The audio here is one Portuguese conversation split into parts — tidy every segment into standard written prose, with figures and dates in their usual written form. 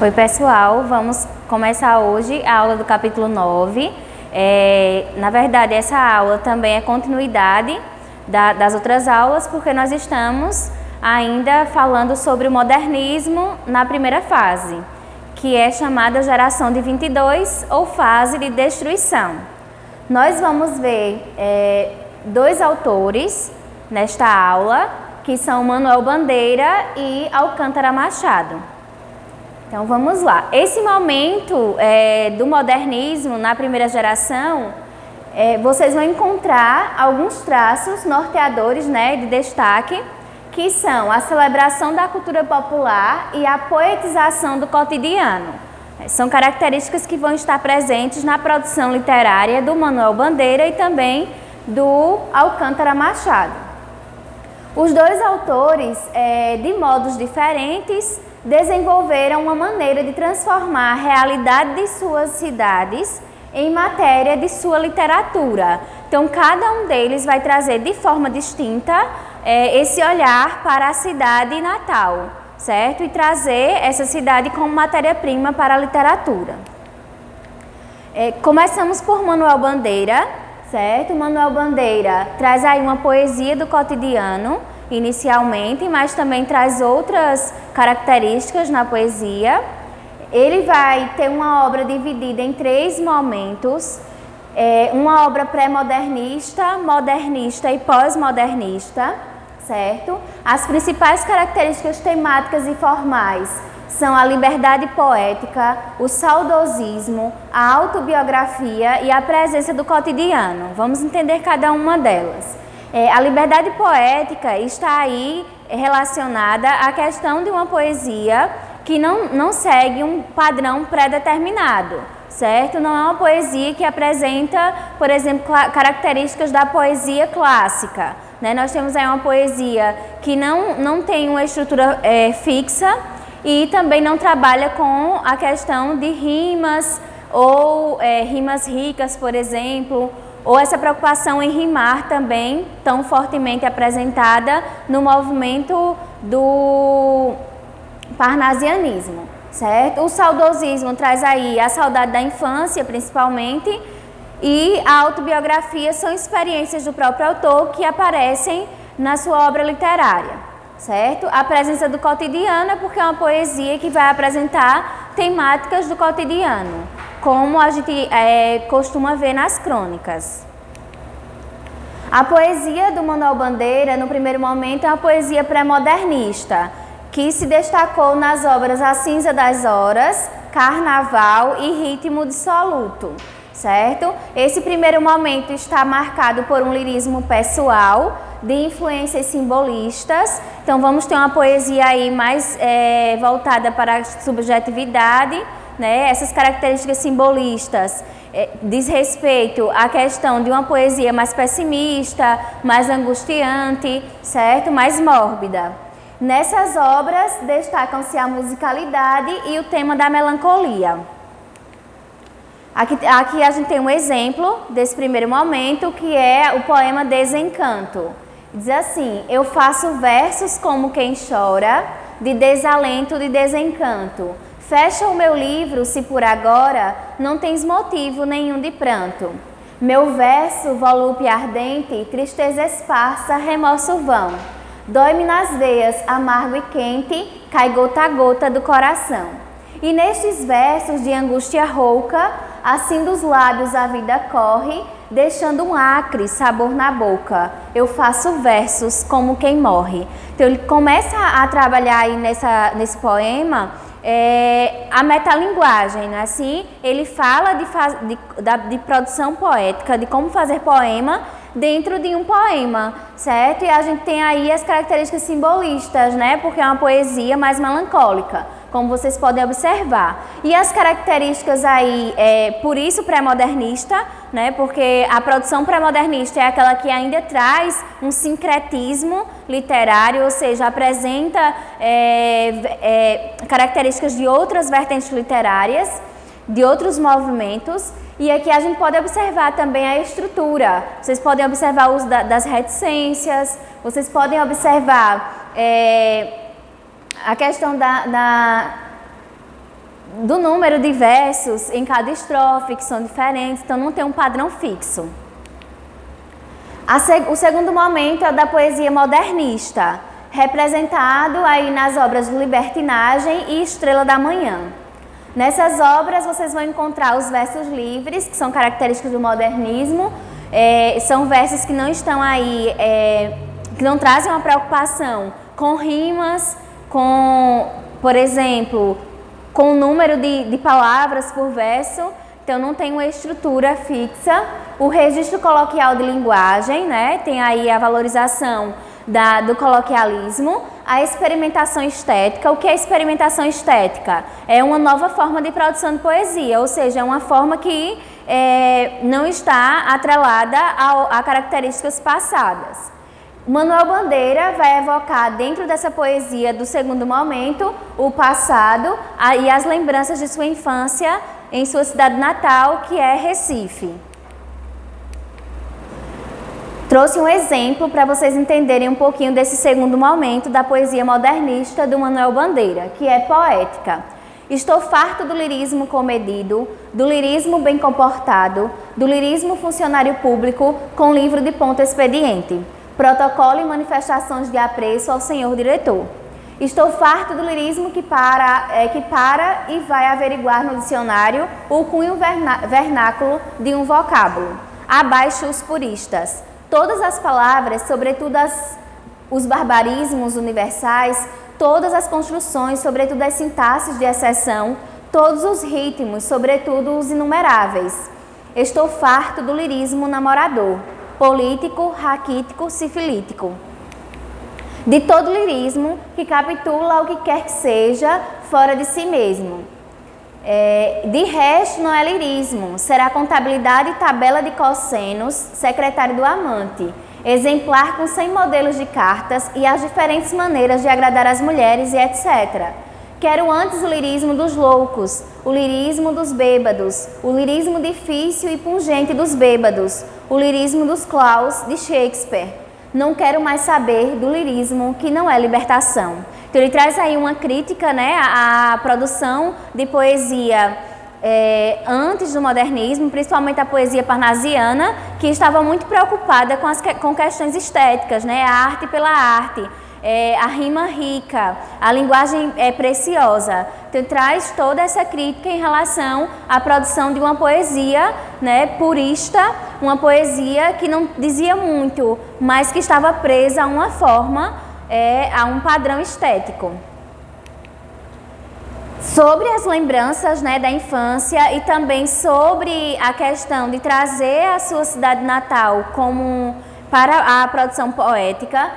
Oi pessoal, vamos começar hoje a aula do capítulo 9. Na verdade, essa aula também é continuidade das outras aulas, porque nós estamos ainda falando sobre o modernismo na primeira fase, que é chamada geração de 22 ou fase de destruição. Nós vamos ver dois autores nesta aula, que são Manuel Bandeira e Alcântara Machado. Então vamos lá. Esse momento do modernismo na primeira geração, vocês vão encontrar alguns traços norteadores, de destaque, que são a celebração da cultura popular e a poetização do cotidiano. São características que vão estar presentes na produção literária do Manuel Bandeira e também do Alcântara Machado. Os dois autores, de modos diferentes, desenvolveram uma maneira de transformar a realidade de suas cidades em matéria de sua literatura. Então, cada um deles vai trazer de forma distinta esse olhar para a cidade natal, certo? E trazer essa cidade como matéria-prima para a literatura. Começamos por Manuel Bandeira, certo? Manuel Bandeira traz aí uma poesia do cotidiano, inicialmente, mas também traz outras características na poesia. Ele vai ter uma obra dividida em 3 momentos, uma obra pré-modernista, modernista e pós-modernista, certo? As principais características temáticas e formais são a liberdade poética, o saudosismo, a autobiografia e a presença do cotidiano. Vamos entender cada uma delas. A liberdade poética está aí relacionada à questão de uma poesia que não segue um padrão pré-determinado, certo? Não é uma poesia que apresenta, por exemplo, características da poesia clássica, Nós temos aí uma poesia que não tem uma estrutura fixa e também não trabalha com a questão de rimas ou rimas ricas, por exemplo, ou essa preocupação em rimar também, tão fortemente apresentada no movimento do parnasianismo, certo? O saudosismo traz aí a saudade da infância, principalmente, e a autobiografia são experiências do próprio autor que aparecem na sua obra literária, certo? A presença do cotidiano é porque é uma poesia que vai apresentar temáticas do cotidiano, como a gente costuma ver nas crônicas. A poesia do Manuel Bandeira, no primeiro momento, é uma poesia pré-modernista, que se destacou nas obras A Cinza das Horas, Carnaval e Ritmo dissoluto, certo? Esse primeiro momento está marcado por um lirismo pessoal, de influências simbolistas. Então vamos ter uma poesia aí mais voltada para a subjetividade, Essas características simbolistas diz respeito à questão de uma poesia mais pessimista, mais angustiante, certo? Mais mórbida. Nessas obras destacam-se a musicalidade e o tema da melancolia. Aqui a gente tem um exemplo desse primeiro momento, que é o poema Desencanto. Diz assim: eu faço versos como quem chora, de desalento, de desencanto. Fecha o meu livro, se por agora não tens motivo nenhum de pranto. Meu verso, volúpia ardente, tristeza esparsa, remorso vão. Dói-me nas veias, amargo e quente, cai gota a gota do coração. E nestes versos de angústia rouca, assim dos lábios a vida corre, deixando um acre sabor na boca. Eu faço versos como quem morre. Então ele começa a trabalhar aí nesse poema a metalinguagem, não é assim? Ele fala de produção poética, de como fazer poema dentro de um poema, certo? E a gente tem aí as características simbolistas, Porque é uma poesia mais melancólica, como vocês podem observar. E as características aí, por isso pré-modernista, Porque a produção pré-modernista é aquela que ainda traz um sincretismo literário, ou seja, apresenta características de outras vertentes literárias, de outros movimentos. E aqui a gente pode observar também a estrutura. Vocês podem observar o uso das reticências, vocês podem observar a questão do número de versos em cada estrofe, que são diferentes, então não tem um padrão fixo. O segundo momento é o da poesia modernista, representado aí nas obras Libertinagem e Estrela da Manhã. Nessas obras vocês vão encontrar os versos livres, que são características do modernismo, são versos que não estão aí, que não trazem uma preocupação com rimas, por exemplo, com o número de palavras por verso, então não tem uma estrutura fixa. O registro coloquial de linguagem, né? Tem aí a valorização do coloquialismo, a experimentação estética. O que é experimentação estética? É uma nova forma de produção de poesia, ou seja, é uma forma que não está atrelada a características passadas. Manuel Bandeira vai evocar dentro dessa poesia do segundo momento o passado e as lembranças de sua infância em sua cidade natal, que é Recife. Trouxe um exemplo para vocês entenderem um pouquinho desse segundo momento da poesia modernista do Manuel Bandeira, que é poética. Estou farto do lirismo comedido, do lirismo bem comportado, do lirismo funcionário público com livro de ponto expediente, protocolo e manifestações de apreço ao senhor diretor. Estou farto do lirismo que para e vai averiguar no dicionário o cunho vernáculo de um vocábulo. Abaixo os puristas. Todas as palavras, sobretudo os barbarismos universais, todas as construções, sobretudo as sintaxes de exceção, todos os ritmos, sobretudo os inumeráveis. Estou farto do lirismo namorador, político, raquítico, sifilítico. De todo lirismo que capitula o que quer que seja fora de si mesmo. De resto, não é lirismo, será contabilidade e tabela de cossenos, secretário do amante, exemplar com 100 modelos de cartas e as diferentes maneiras de agradar as mulheres e etc. Quero antes o lirismo dos loucos, o lirismo dos bêbados, o lirismo difícil e pungente dos bêbados, o lirismo dos claus de Shakespeare. Não quero mais saber do lirismo que não é libertação. Então ele traz aí uma crítica, né, à produção de poesia antes do modernismo, principalmente a poesia parnasiana, que estava muito preocupada com questões estéticas, né, a arte pela arte, a rima rica, a linguagem preciosa. Então traz toda essa crítica em relação à produção de uma poesia, né, purista, uma poesia que não dizia muito, mas que estava presa a uma forma, a um padrão estético. Sobre as lembranças, né, da infância e também sobre a questão de trazer a sua cidade natal para a produção poética,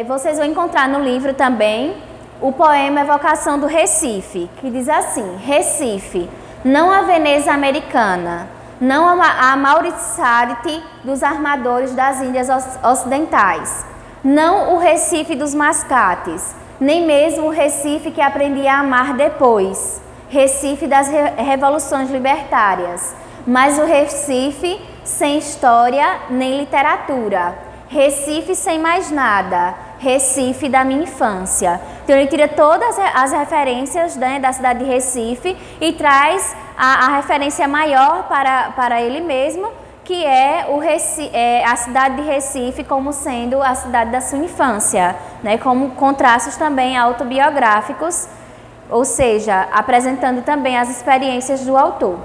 vocês vão encontrar no livro também o poema Evocação do Recife, que diz assim: Recife, não a Veneza americana, não a Mauritius dos armadores das Índias Ocidentais, não o Recife dos mascates, nem mesmo o Recife que aprendi a amar depois, Recife das revoluções libertárias, mas o Recife sem história nem literatura, Recife sem mais nada, Recife da minha infância. Então ele tira todas as referências, né, da cidade de Recife e traz a referência maior para ele mesmo, que é a cidade de Recife como sendo a cidade da sua infância, né, como contrastes também autobiográficos, ou seja, apresentando também as experiências do autor.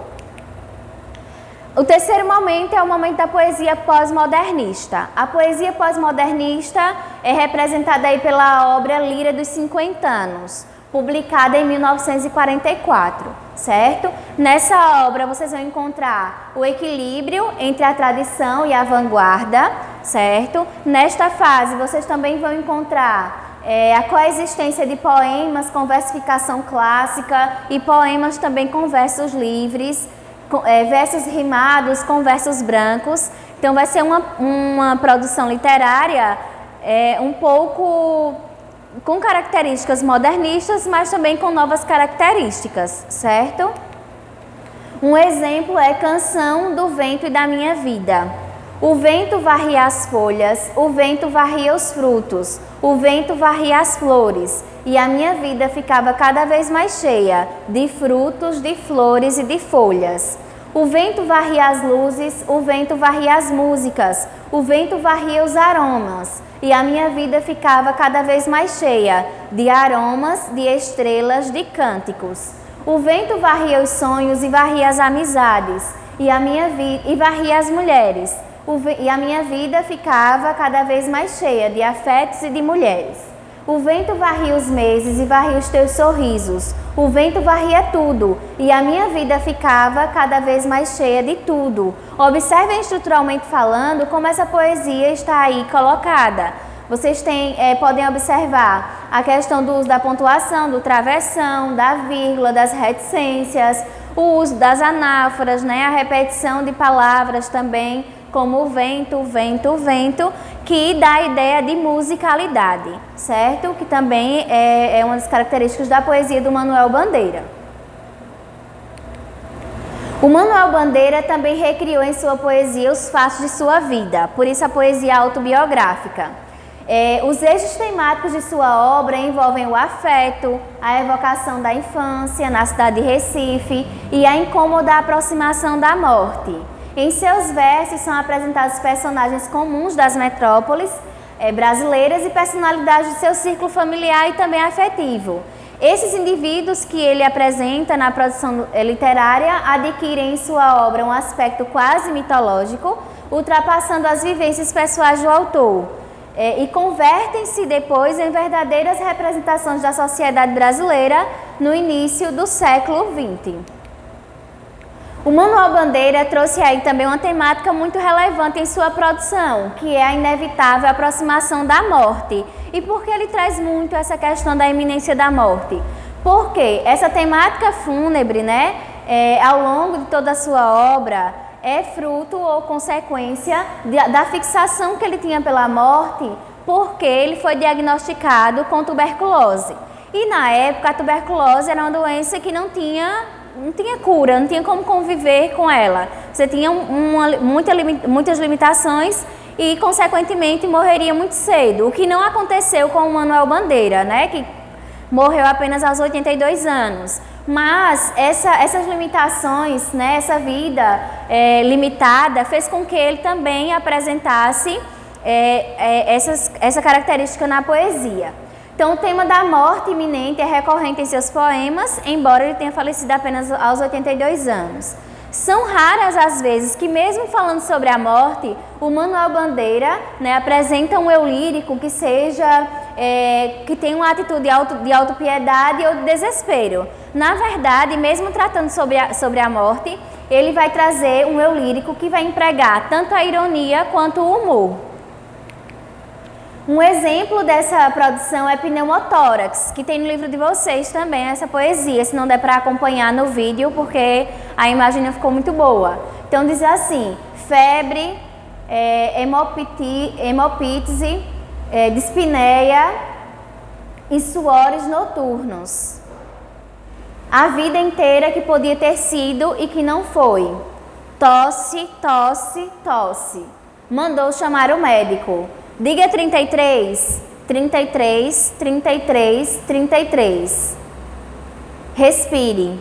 O terceiro momento é o momento da poesia pós-modernista. A poesia pós-modernista é representada aí pela obra Lira dos 50 anos, publicada em 1944, certo? Nessa obra vocês vão encontrar o equilíbrio entre a tradição e a vanguarda, certo? Nesta fase vocês também vão encontrar a coexistência de poemas com versificação clássica e poemas também com versos livres, versos rimados com versos brancos. Então vai ser uma produção literária um pouco com características modernistas, mas também com novas características, certo? Um exemplo é Canção do Vento e da Minha Vida. O vento varria as folhas, o vento varria os frutos, o vento varria as flores. e a minha vida ficava cada vez mais cheia de frutos, de flores e de folhas. O vento varria as luzes, o vento varria as músicas, o vento varria os aromas, e a minha vida ficava cada vez mais cheia de aromas, de estrelas, de cânticos. O vento varria os sonhos e varria as amizades, e varria as mulheres, e a minha vida ficava cada vez mais cheia de afetos e de mulheres. O vento varria os meses e varria os teus sorrisos. O vento varria tudo e a minha vida ficava cada vez mais cheia de tudo. Observem estruturalmente falando como essa poesia está aí colocada. Vocês podem observar a questão do uso da pontuação, do travessão, da vírgula, das reticências, o uso das anáforas, a repetição de palavras também, como o vento, vento, vento, que dá a ideia de musicalidade, certo? Que também é uma das características da poesia do Manuel Bandeira. O Manuel Bandeira também recriou em sua poesia os fatos de sua vida, por isso a poesia autobiográfica. Os eixos temáticos de sua obra envolvem o afeto, a evocação da infância na cidade de Recife e a incômoda aproximação da morte. Em seus versos são apresentados personagens comuns das metrópoles brasileiras e personalidades de seu círculo familiar e também afetivo. Esses indivíduos que ele apresenta na produção literária adquirem em sua obra um aspecto quase mitológico, ultrapassando as vivências pessoais do autor, e convertem-se depois em verdadeiras representações da sociedade brasileira no início do século XX. O Manuel Bandeira trouxe aí também uma temática muito relevante em sua produção, que é a inevitável aproximação da morte. E por que ele traz muito essa questão da iminência da morte? Porque essa temática fúnebre, ao longo de toda a sua obra, é fruto ou consequência da fixação que ele tinha pela morte, porque ele foi diagnosticado com tuberculose. E na época a tuberculose era uma doença que não tinha cura, não tinha como conviver com ela. Você tinha muitas limitações e, consequentemente, morreria muito cedo. O que não aconteceu com o Manuel Bandeira, que morreu apenas aos 82 anos. Mas essas limitações, essa vida limitada, fez com que ele também apresentasse essa característica na poesia. Então, o tema da morte iminente é recorrente em seus poemas, embora ele tenha falecido apenas aos 82 anos. São raras as vezes que, mesmo falando sobre a morte, o Manuel Bandeira apresenta um eu lírico que que tem uma atitude de autopiedade ou de desespero. Na verdade, mesmo tratando sobre a morte, ele vai trazer um eu lírico que vai empregar tanto a ironia quanto o humor. Um exemplo dessa produção é Pneumotórax, que tem no livro de vocês também essa poesia, se não der para acompanhar no vídeo, porque a imagem não ficou muito boa. Então diz assim: febre, hemopítise, dispneia e suores noturnos. A vida inteira que podia ter sido e que não foi. Tosse, tosse, tosse. Mandou chamar o médico. Diga 33, 33, 33, 33. Respire.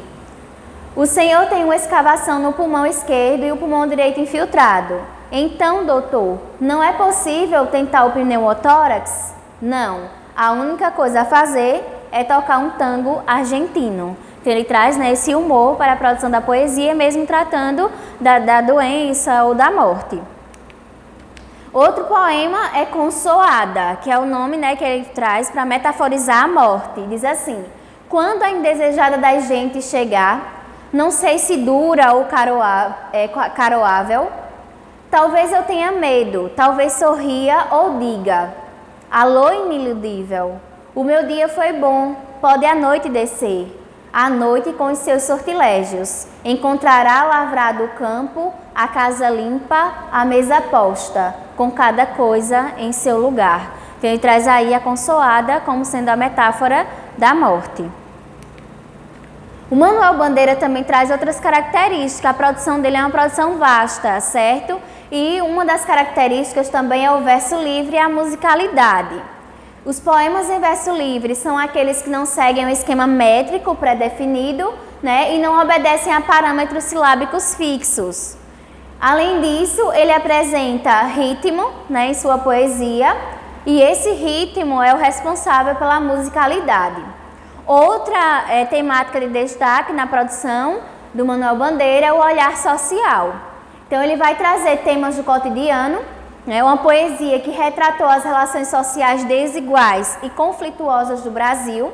O senhor tem uma escavação no pulmão esquerdo e o pulmão direito infiltrado. Então, doutor, não é possível tentar o pneumotórax? Não. A única coisa a fazer é tocar um tango argentino. Então, ele traz esse humor para a produção da poesia, mesmo tratando da doença ou da morte. Outro poema é Consoada, que é o nome que ele traz para metaforizar a morte. Diz assim: quando a indesejada das gentes chegar, não sei se dura ou caroável, talvez eu tenha medo, talvez sorria ou diga: alô, iniludível, o meu dia foi bom, pode a noite descer. A noite com os seus sortilégios encontrará lavrado o campo, a casa limpa, a mesa posta, com cada coisa em seu lugar. Então ele traz aí a Consoada como sendo a metáfora da morte. O Manuel Bandeira também traz outras características. A produção dele é uma produção vasta, certo? E uma das características também é o verso livre e a musicalidade. Os poemas em verso livre são aqueles que não seguem um esquema métrico pré-definido, né, e não obedecem a parâmetros silábicos fixos. Além disso, ele apresenta ritmo, né, em sua poesia, e esse ritmo é o responsável pela musicalidade. Outra temática de destaque na produção do Manuel Bandeira é o olhar social. Então, ele vai trazer temas do cotidiano, né, uma poesia que retratou as relações sociais desiguais e conflituosas do Brasil.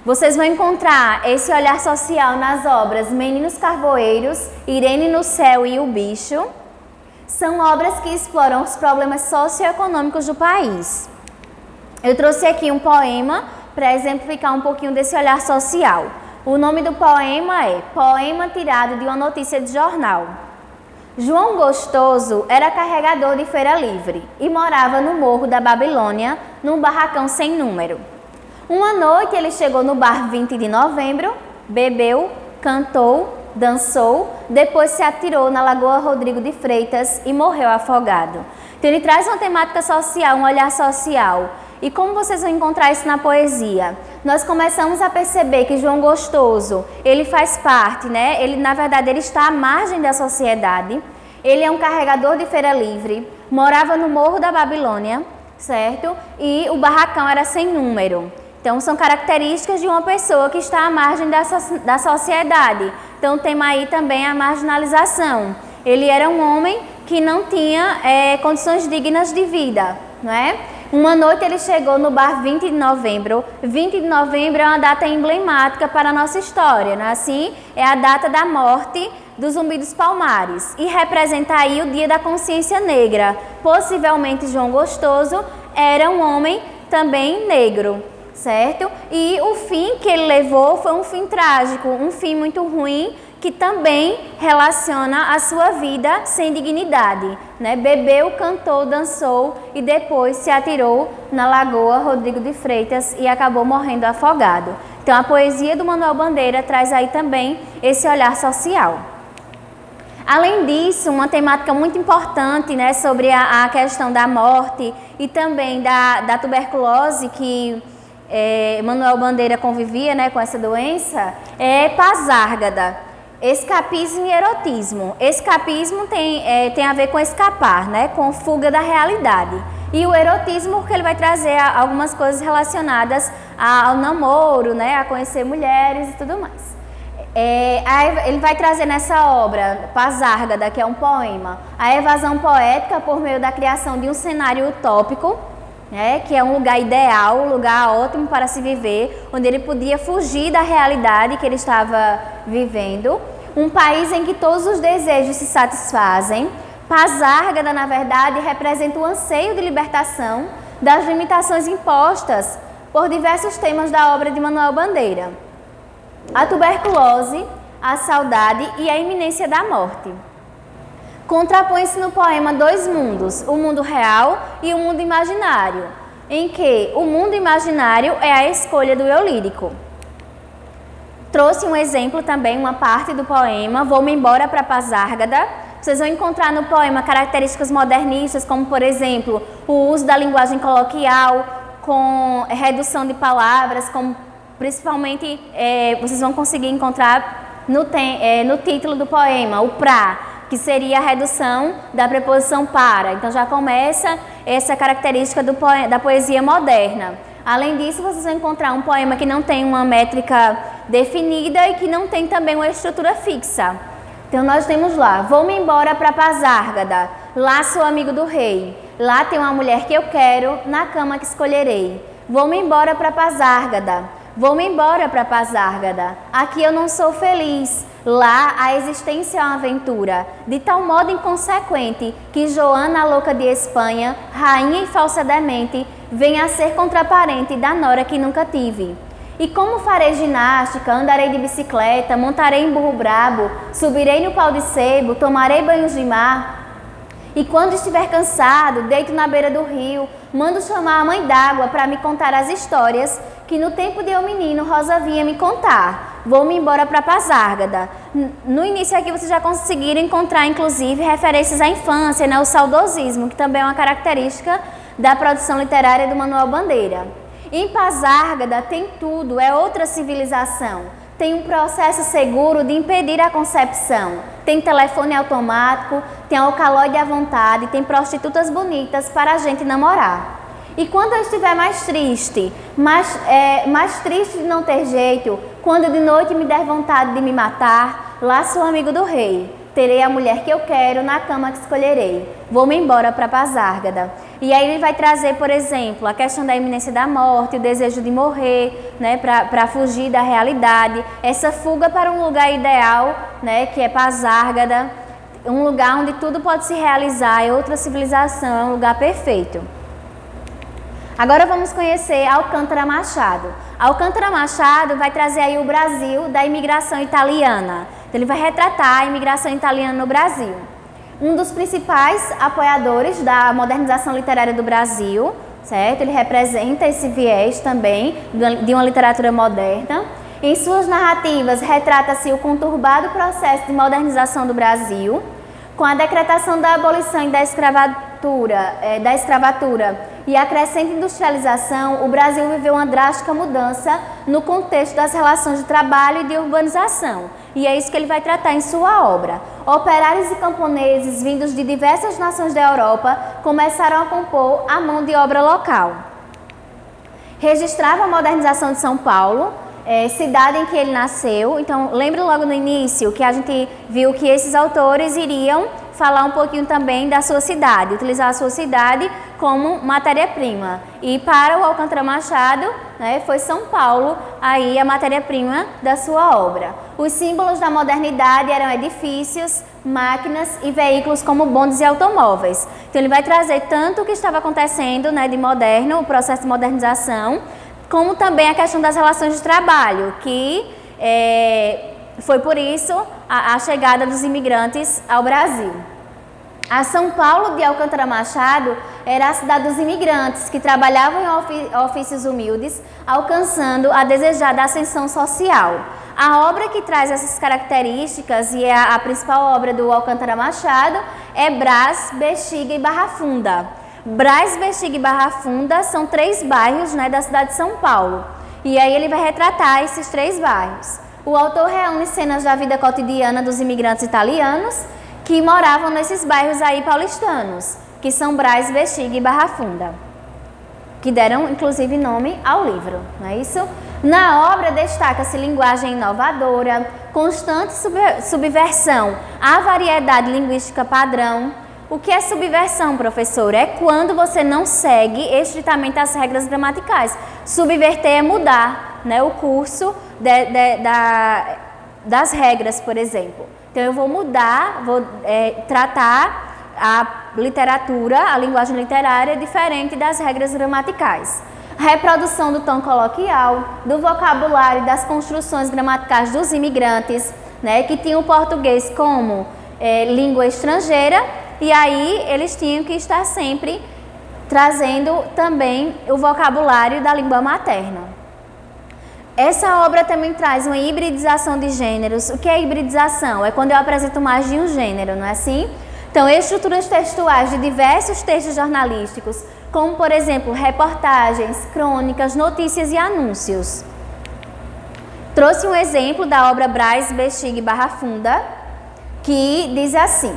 Vocês vão encontrar esse olhar social nas obras Meninos Carvoeiros, Irene no Céu e O Bicho. São obras que exploram os problemas socioeconômicos do país. Eu trouxe aqui um poema para exemplificar um pouquinho desse olhar social. O nome do poema é Poema tirado de uma notícia de jornal. João Gostoso era carregador de feira livre e morava no Morro da Babilônia, num barracão sem número. Uma noite ele chegou no bar 20 de novembro, bebeu, cantou, dançou, depois se atirou na Lagoa Rodrigo de Freitas e morreu afogado. Então ele traz uma temática social, um olhar social. E como vocês vão encontrar isso na poesia? Nós começamos a perceber que João Gostoso, ele faz parte, né? Ele, na verdade, ele está à margem da sociedade. Ele é um carregador de feira livre, morava no Morro da Babilônia, certo? E o barracão era sem número. Então, são características de uma pessoa que está à margem da sociedade. Então, tem aí também a marginalização. Ele era um homem que não tinha condições dignas de vida, não é? Uma noite ele chegou no bar 20 de novembro. 20 de novembro é uma data emblemática para a nossa história, não é assim? É a data da morte do Zumbi dos Palmares e representa aí o Dia da Consciência Negra. Possivelmente João Gostoso era um homem também negro, certo? E o fim que ele levou foi um fim trágico, um fim muito ruim, que também relaciona a sua vida sem dignidade, né? Bebeu, cantou, dançou e depois se atirou na Lagoa Rodrigo de Freitas e acabou morrendo afogado. Então a poesia do Manuel Bandeira traz aí também esse olhar social. Além disso, uma temática muito importante, né, sobre a questão da morte e também da tuberculose, que Manuel Bandeira convivia, né, com essa doença, é Pazárgada. Escapismo e erotismo. Escapismo tem a ver com escapar, né? Com fuga da realidade. E o erotismo, porque ele vai trazer algumas coisas relacionadas ao namoro, né? A conhecer mulheres e tudo mais. Ele vai trazer nessa obra, Pazárgada, que é um poema, a evasão poética por meio da criação de um cenário utópico, né? Que é um lugar ideal, um lugar ótimo para se viver, onde ele podia fugir da realidade que ele estava vivendo. Um país em que todos os desejos se satisfazem. Pazárgada, na verdade, representa o anseio de libertação das limitações impostas por diversos temas da obra de Manuel Bandeira. A tuberculose, a saudade e a iminência da morte. Contrapõe-se no poema dois mundos, o mundo real e o mundo imaginário, em que o mundo imaginário é a escolha do eu lírico. Trouxe um exemplo também, uma parte do poema, Vou-me embora para Pazárgada. Vocês vão encontrar no poema características modernistas, como, por exemplo, o uso da linguagem coloquial, com redução de palavras, como principalmente vocês vão conseguir encontrar no título do poema, o pra, que seria a redução da preposição para. Então já começa essa característica da poesia moderna. Além disso, vocês vão encontrar um poema que não tem uma métrica definida e que não tem também uma estrutura fixa. Então nós temos lá, vou-me embora para Pazárgada, lá sou amigo do rei, lá tem uma mulher que eu quero, na cama que escolherei. Vou-me embora para Pazárgada, vou-me embora para Pazárgada, aqui eu não sou feliz, lá a existência é uma aventura, de tal modo inconsequente que Joana, a louca de Espanha, rainha e falsa demente, vem a ser contraparente da nora que nunca tive. E como farei ginástica, andarei de bicicleta, montarei em burro brabo, subirei no pau de sebo, tomarei banhos de mar. E quando estiver cansado, deito na beira do rio, mando chamar a mãe d'água para me contar as histórias que no tempo de eu menino Rosa vinha me contar. Vou-me embora para Pazárgada. No início aqui vocês já conseguiram encontrar, inclusive, referências à infância, né, o saudosismo, que também é uma característica da produção literária do Manuel Bandeira. Em Pasárgada tem tudo, é outra civilização. Tem um processo seguro de impedir a concepção. Tem telefone automático, tem alcaloide à vontade, tem prostitutas bonitas para a gente namorar. E quando eu estiver mais triste de não ter jeito, quando de noite me der vontade de me matar, lá sou amigo do rei. Terei a mulher que eu quero, na cama que escolherei. Vou-me embora para Pasárgada. E aí ele vai trazer, por exemplo, a questão da iminência da morte, o desejo de morrer, né, para fugir da realidade. Essa fuga para um lugar ideal, né, que é Pasárgada. Um lugar onde tudo pode se realizar, é outra civilização, é um lugar perfeito. Agora vamos conhecer Alcântara Machado. Alcântara Machado vai trazer aí o Brasil da imigração italiana. Então, ele vai retratar a imigração italiana no Brasil. Um dos principais apoiadores da modernização literária do Brasil, certo? Ele representa esse viés também de uma literatura moderna. Em suas narrativas, retrata-se o conturbado processo de modernização do Brasil, com a decretação da abolição e da escravatura e a crescente industrialização, o Brasil viveu uma drástica mudança no contexto das relações de trabalho e de urbanização. E é isso que ele vai tratar em sua obra. Operários e camponeses vindos de diversas nações da Europa começaram a compor a mão de obra local. Registrava a modernização de São Paulo, cidade em que ele nasceu. Então, lembra logo no início que a gente viu que esses autores iriam falar um pouquinho também da sua cidade, utilizar a sua cidade como matéria-prima. E para o Alcântara Machado, né, foi São Paulo aí a matéria-prima da sua obra. Os símbolos da modernidade eram edifícios, máquinas e veículos como bondes e automóveis. Então ele vai trazer tanto o que estava acontecendo, né, de moderno, o processo de modernização, como também a questão das relações de trabalho, que foi por isso a chegada dos imigrantes ao Brasil. A São Paulo de Alcântara Machado era a cidade dos imigrantes que trabalhavam em ofícios humildes, alcançando a desejada ascensão social. A obra que traz essas características, e é a principal obra do Alcântara Machado, é Brás, Bexiga e Barra Funda. Brás, Bexiga e Barra Funda são 3 bairros, né, da cidade de São Paulo. E aí ele vai retratar esses 3 bairros. O autor reúne cenas da vida cotidiana dos imigrantes italianos que moravam nesses bairros aí paulistanos, que são Brás, Bexiga e Barra Funda, que deram inclusive nome ao livro, não é isso? Na obra destaca-se linguagem inovadora, constante subversão à variedade linguística padrão. O que é subversão, professor? É quando você não segue estritamente as regras gramaticais. Subverter é mudar, né, o curso das regras, por exemplo. Então, eu vou mudar, vou tratar a literatura, a linguagem literária diferente das regras gramaticais. Reprodução do tom coloquial, do vocabulário e das construções gramaticais dos imigrantes, né, que tinham o português como língua estrangeira, e aí eles tinham que estar sempre trazendo também o vocabulário da língua materna. Essa obra também traz uma hibridização de gêneros. O que é hibridização? É quando eu apresento mais de um gênero, não é assim? Então, estruturas textuais de diversos textos jornalísticos, como, por exemplo, reportagens, crônicas, notícias e anúncios. Trouxe um exemplo da obra Brás, Bexiga e Barra Funda, que diz assim: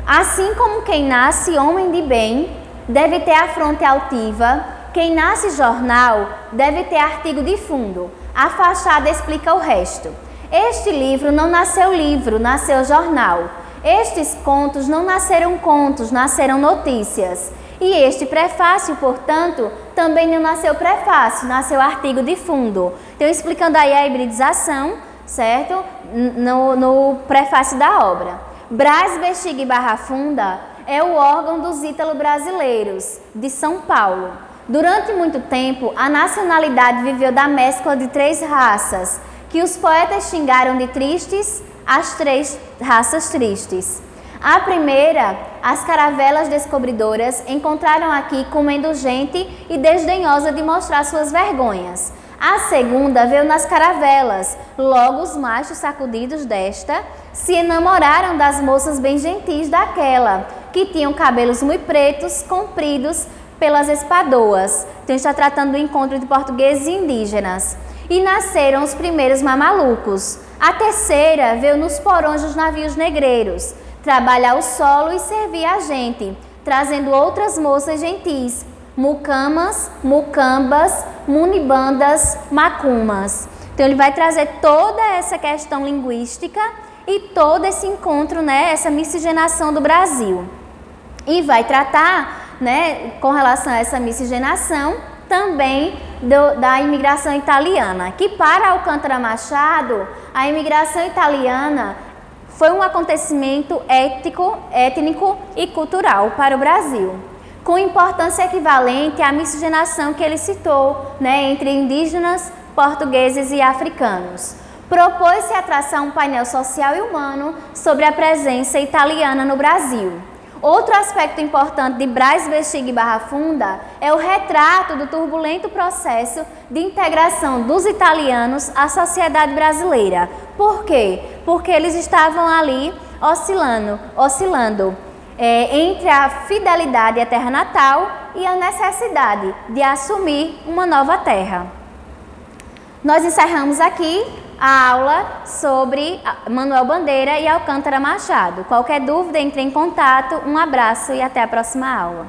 assim como quem nasce homem de bem deve ter a fronte altiva, quem nasce jornal deve ter artigo de fundo. A fachada explica o resto. Este livro não nasceu livro, nasceu jornal. Estes contos não nasceram contos, nasceram notícias. E este prefácio, portanto, também não nasceu prefácio, nasceu artigo de fundo. Então, explicando aí a hibridização, certo? No prefácio da obra. Brás, Bexiga e Barra Funda é o órgão dos ítalo-brasileiros, de São Paulo. Durante muito tempo, a nacionalidade viveu da mescla de 3 raças, que os poetas xingaram de tristes, as 3 raças tristes. A primeira, as caravelas descobridoras, encontraram aqui comendo gente e desdenhosa de mostrar suas vergonhas. A segunda veio nas caravelas, logo os machos sacudidos desta se enamoraram das moças bem gentis daquela, que tinham cabelos muito pretos, compridos, pelas Espadoas. Então, está tratando do encontro de portugueses e indígenas. E nasceram os primeiros mamalucos. A terceira veio nos porões dos navios negreiros, trabalhar o solo e servir a gente, trazendo outras moças gentis, mucamas, mucambas, munibandas, macumas. Então, ele vai trazer toda essa questão linguística e todo esse encontro, né, essa miscigenação do Brasil. E vai tratar, né, com relação a essa miscigenação, também da imigração italiana, que para Alcântara Machado, a imigração italiana foi um acontecimento étnico e cultural para o Brasil, com importância equivalente à miscigenação que ele citou, né, entre indígenas, portugueses e africanos. Propôs-se a traçar um painel social e humano sobre a presença italiana no Brasil. Outro aspecto importante de Braz, Bexiga e Barra Funda é o retrato do turbulento processo de integração dos italianos à sociedade brasileira. Por quê? Porque eles estavam ali oscilando entre a fidelidade à terra natal e a necessidade de assumir uma nova terra. Nós encerramos aqui a aula sobre Manuel Bandeira e Alcântara Machado. Qualquer dúvida, entre em contato. Um abraço e até a próxima aula.